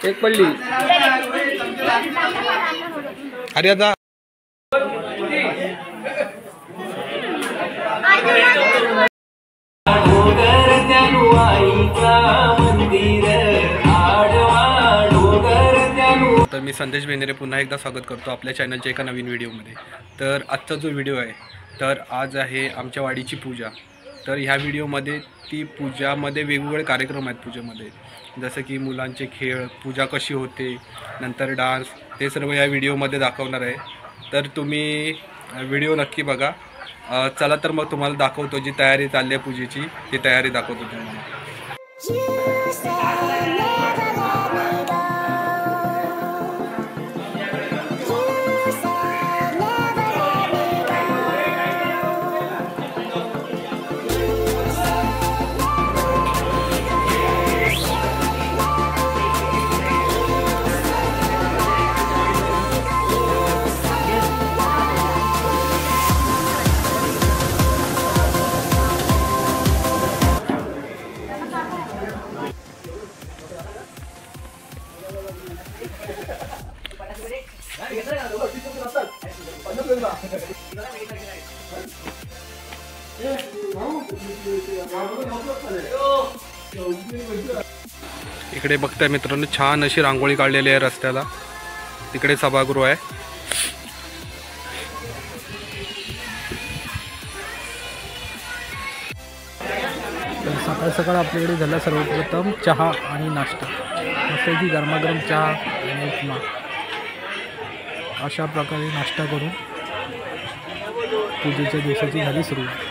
एक पडली अरे आता तर मी संदेश बेनेरे पुन्हा एकदा स्वागत करतो आपल्या चॅनलच्या एका नवीन व्हिडिओमध्ये। तर आजचा जो व्हिडिओ आहे तर आज आहे आमच्या वाडीची पूजा। तर ह्या व्हिडिओमध्ये ती पूजामध्ये वेगवेगळे कार्यक्रम आहेत पूजेमध्ये, जसं की मुलांचे खेळ, पूजा कशी होते, नंतर डान्स, ते सर्व या व्हिडिओमध्ये दाखवणार आहे। तर तुम्ही व्हिडिओ नक्की बघा। चला तर मग तुम्हाला दाखवतो जी तयारी चालली आहे पूजेची, ती तयारी दाखवतो तुम्हाला। इकडे बघताय मित्रांनो, छान अशी रांगोळी काढलेली आहे रस्त्याला। तिकडे सभागृह आहे। सकाळ सकाळ आपल्याकडे झाला सर्वप्रथम चहा आणि नाश्ता, जसं की गरमागरम चहा आणि उपमा। अशा प्रकारे नाश्ता करून पूजेच्या दिवसाची झाली सुरुवात।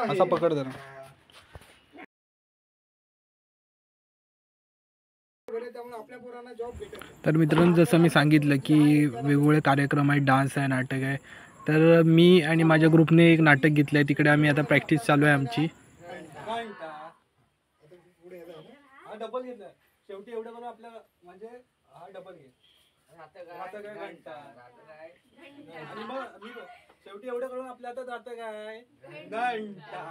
असा पकड जरा। तर मित्रांनो, जसं मी सांगितलं की वेगवेगळे कार्यक्रम आहेत, डान्स आहे, नाटक आहे। तर मी आणि माझ्या ग्रुपने एक नाटक घेतलं आहे, तिकडे आम्ही आता प्रॅक्टिस चालू आहे आमची। शेवटी एवढं करून आपल्याला म्हणजे हा डबल घे आता काय घंटा आणि मग मी शेवटी एवढं करून आपल्या हातात आता काय घंटा।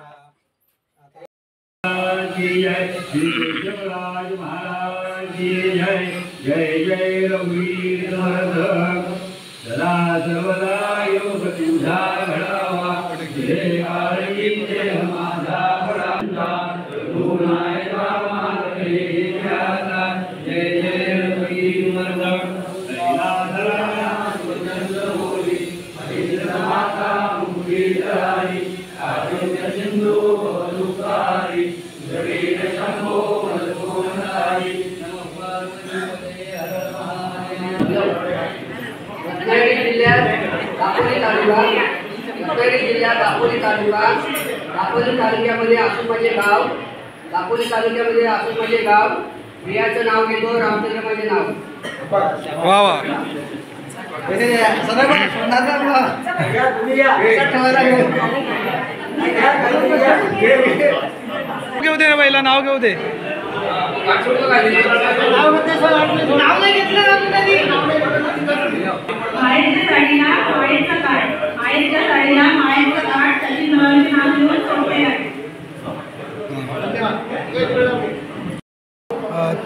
जय शिवराज महाराज की जय। जय जय रघुवीर समर्थ, सदा सर्वदा योग तुझा घडावा। जय आरती जय माझा पडावा, गुणायचा मानले ध्यासा। जय जय रघुवीर समर्थ, दैनाधरा सुचंद्र होली, हरिद्र माता मुक्तीदायी, आदित्य सिंधू दुःखारी, जगीर शंभो मधुनाई। दापोली तालुक्यामध्ये असून माझे गाव, दापोली तालुक्यामध्ये असून माझे गाव। प्रियाचं नाव घेतो, रामचंद्र माझे नाव। वा वा घेऊ दे ना पहिला, नाव घेऊ दे।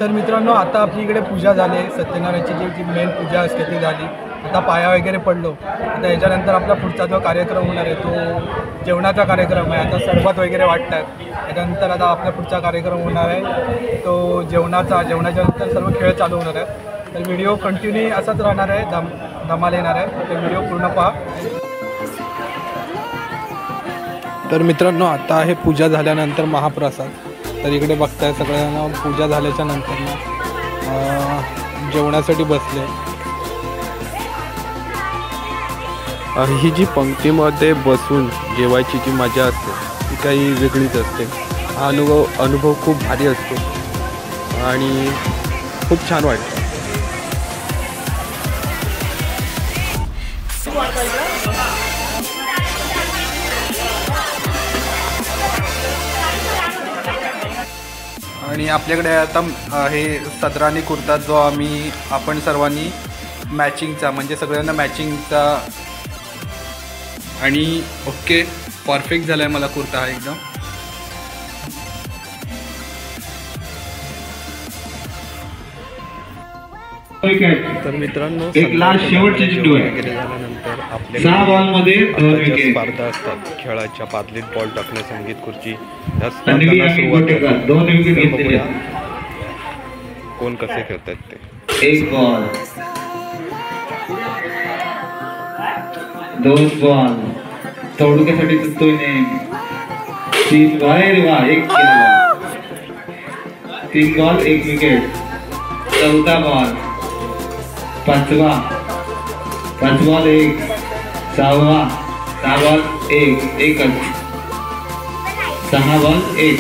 तर मित्रांनो, आता आपली इकडे पूजा झाली, सत्यनारायणची जी मेन पूजा असते ती झाली। आता पाया वगैरे पडलो। आता याच्यानंतर आपला पुढचा जो कार्यक्रम होणार आहे तो जेवणाचा कार्यक्रम आहे। आता सरबत वगैरे वाटतात, त्याच्यानंतर आता आपला पुढचा कार्यक्रम होणार आहे तो जेवणाच्या नंतर सर्व खेळ चालू होणार आहे। तर व्हिडिओ कंटिन्यू असाच राहणार आहे। धमाल येणार आहे, ते व्हिडिओ पूर्ण पहा. तर मित्रांनो, आता आहे पूजा झाल्यानंतर महाप्रसाद. तर इकडे बघताय सगळ्यांना पूजा झाल्याच्या नंतर ना जेवणासाठी बसले. ही जी पंक्तीमध्ये बसून जेवायची जी मजा असते ती काही वेगळीच असते. हा अनुभव खूप भारी असतो आणि खूप छान वाटतं. आणि आपल्याकडे आता आहे सदरानी कुर्ता, जो आपण सर्वांनी मॅचिंगचा, म्हणजे सगळ्यांना मॅचिंगचा. आणि ओके, परफेक्ट झाला आहे मला कुर्ता हा एकदम. तर मित्रांनो, एक लास्ट शेवटचे चेंडू आहे. झाल्यानंतर 6 बॉलमध्ये 2 विकेट. स्पर्धा असतात खेळाच्या, पातळीत बॉल टाकणे, संगीत खुर्ची, या तन्वी स्पर्धांना आणि सुरुवात गोटेकर होते. 2 विकेट घेतलेले. कोण कसे खेळतात ते. 1 बॉल, 2 बॉल, तोडुक्यासाठी सुटतोय नेम. 3 बाहेर वा, 1 केला. 3 बॉल 1 विकेट. 4था बॉल, 5वा, 5 बॉल 1, 6वा, 6 बॉल 1, 1च. 6 बॉल 1.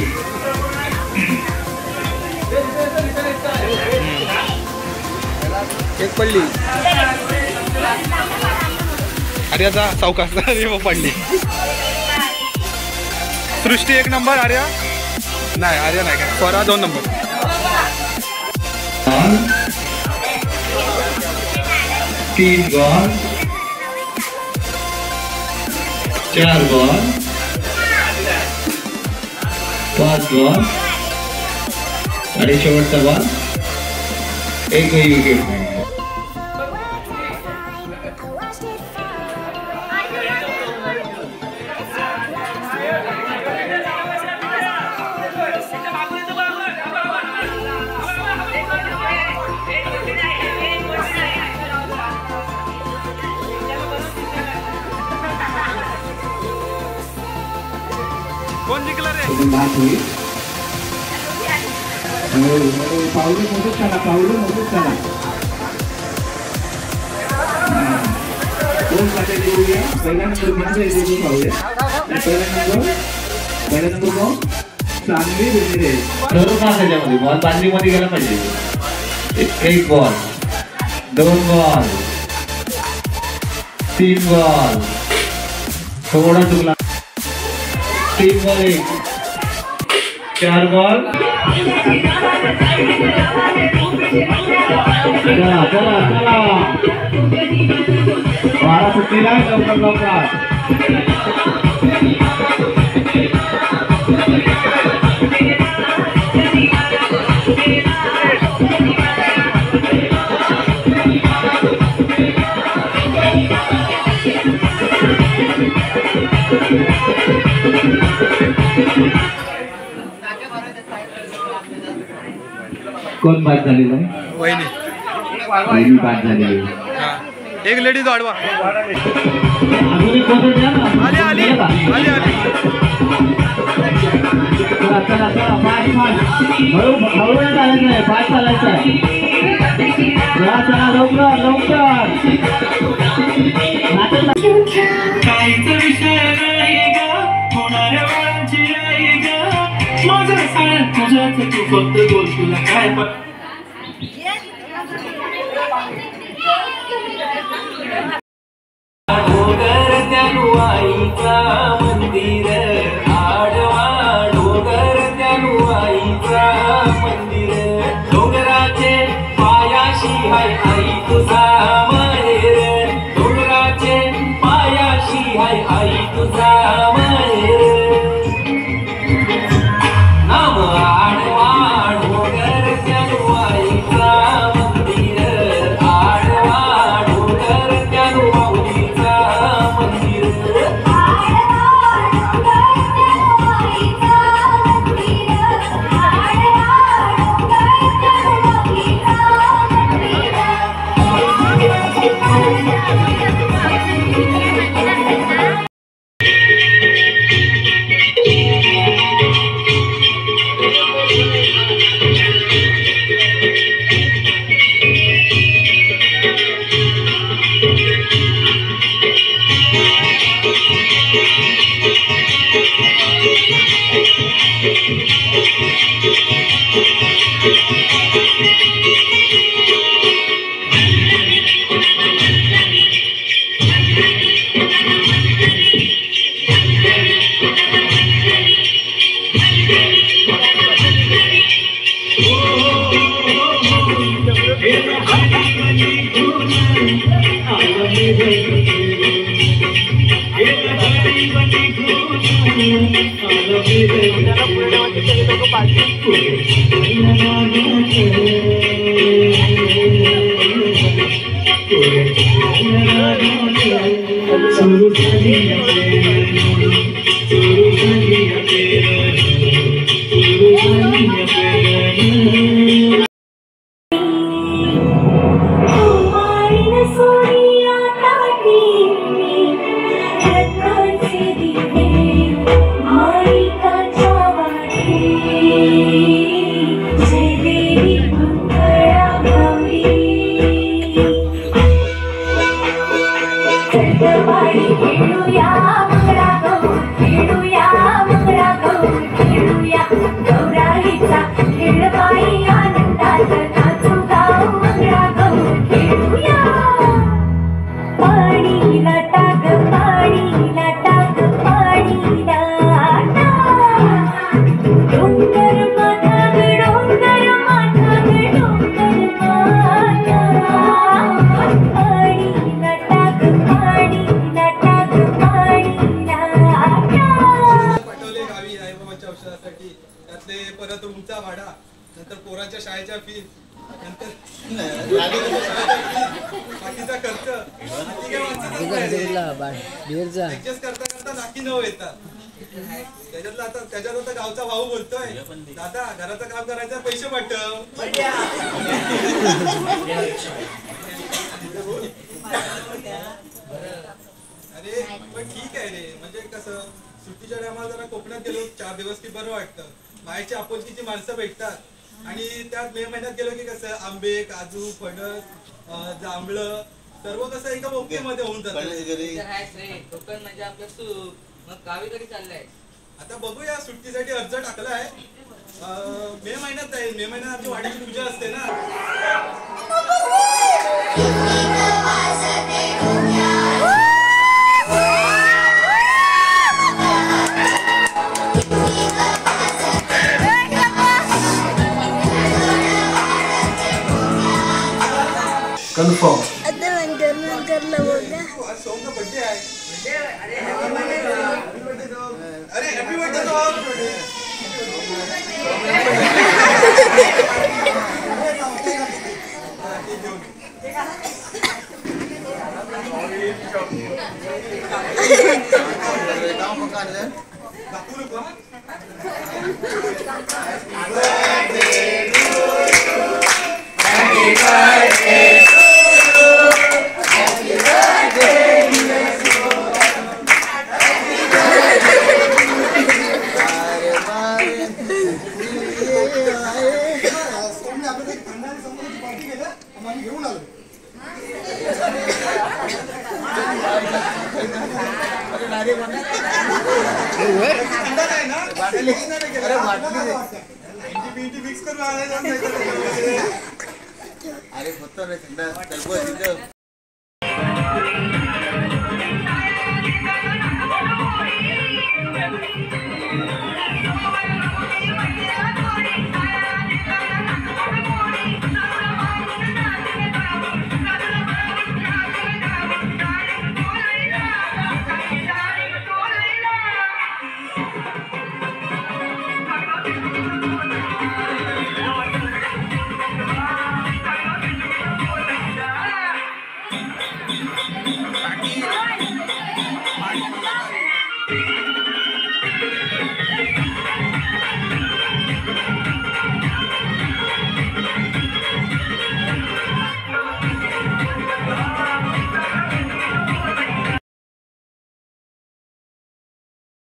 एक पडली. अरे आता सावकाश पडली. सृष्टी 1 नंबर, आर्या नाही काय, Swara 2 number. 3 ball, 4 ball, 5 ball आणि शेवटचा बॉल 1 विकेट. कोण जिंकला रे. पावलं मोठंच चला, पावलं मोठंच चला. 2 खाते देऊया. पहिला नंबर कोणाचा येतो पाहूया. पहिला नंबर कोण? चांगली भेटले सर्व का त्याच्यामध्ये बॉल बांधणीमध्ये गेला पाहिजे. 1 बॉल, 2 बॉल, 3 बॉल, थोडा चुकला. 3 बॉल 1, 4 बॉल. चला चला चला, 12 सुट्टीला लवकर. कोण बाद झालेला आहे? वहिनी. वहिनी बाद झालेली. एक लेडीज वाढवा. अजून एक कोण द्या ना. आली आली आली आली. चला चला चला, 5 हळू चालायचं आहे, 5 चालायचं आहे. चला चला, लवकर लवकर. काहीचा विषय नाही ग, होणाऱ्या बाळांची आई ग. माझं साळ्यात तुझ्याच, तू फक्त बोल, तुला काय डोगर त्यानुआईचा मंदिर, आडवा डोगर त्यानुआईचा मंदिर. डोंगराचे पायाशी हाय आई तुझा माहेर. डोंगराचे पायाशी हाय आई तुझा माहेर. नाम आडवा डोगर त्यानुआईचा त्यातले परत रूमचा भाडा, नंतर पोरांच्या शाळेच्या फी, नंतर बाकीचा खर्च ऍडजस्ट करता करता नाकी 9 येतात. त्याच्यात आता गावचा भाऊ बोलतोय, दादा घराचं काम करायचं पैसे पाठव. अरे पण ठीक आहे रे, म्हणजे कसं सुट्टीच्या टायमाला जरा कोकणात गेलो 4 दिवस की बरं वाटतं. बाहेरची आपुलकीची माणसं भेटतात आणि त्यात मे महिन्यात गेलो की कसं आंबे, काजू, फणस, जांभळं सर्व कसं एकदम ओके मध्ये होऊन जातं. कोकण म्हणजे आपलं सुख. मग गावी कधी चाललंय? आता बघूया, सुट्टीसाठी अर्ज टाकलाय. मे महिन्यात जाईल. मे महिन्यात आमची वाडीची पूजा असते ना. कन्फर्म. आज सोमचा बर्थडे आहे. अरे हॅपी बर्थडे सोम. अरे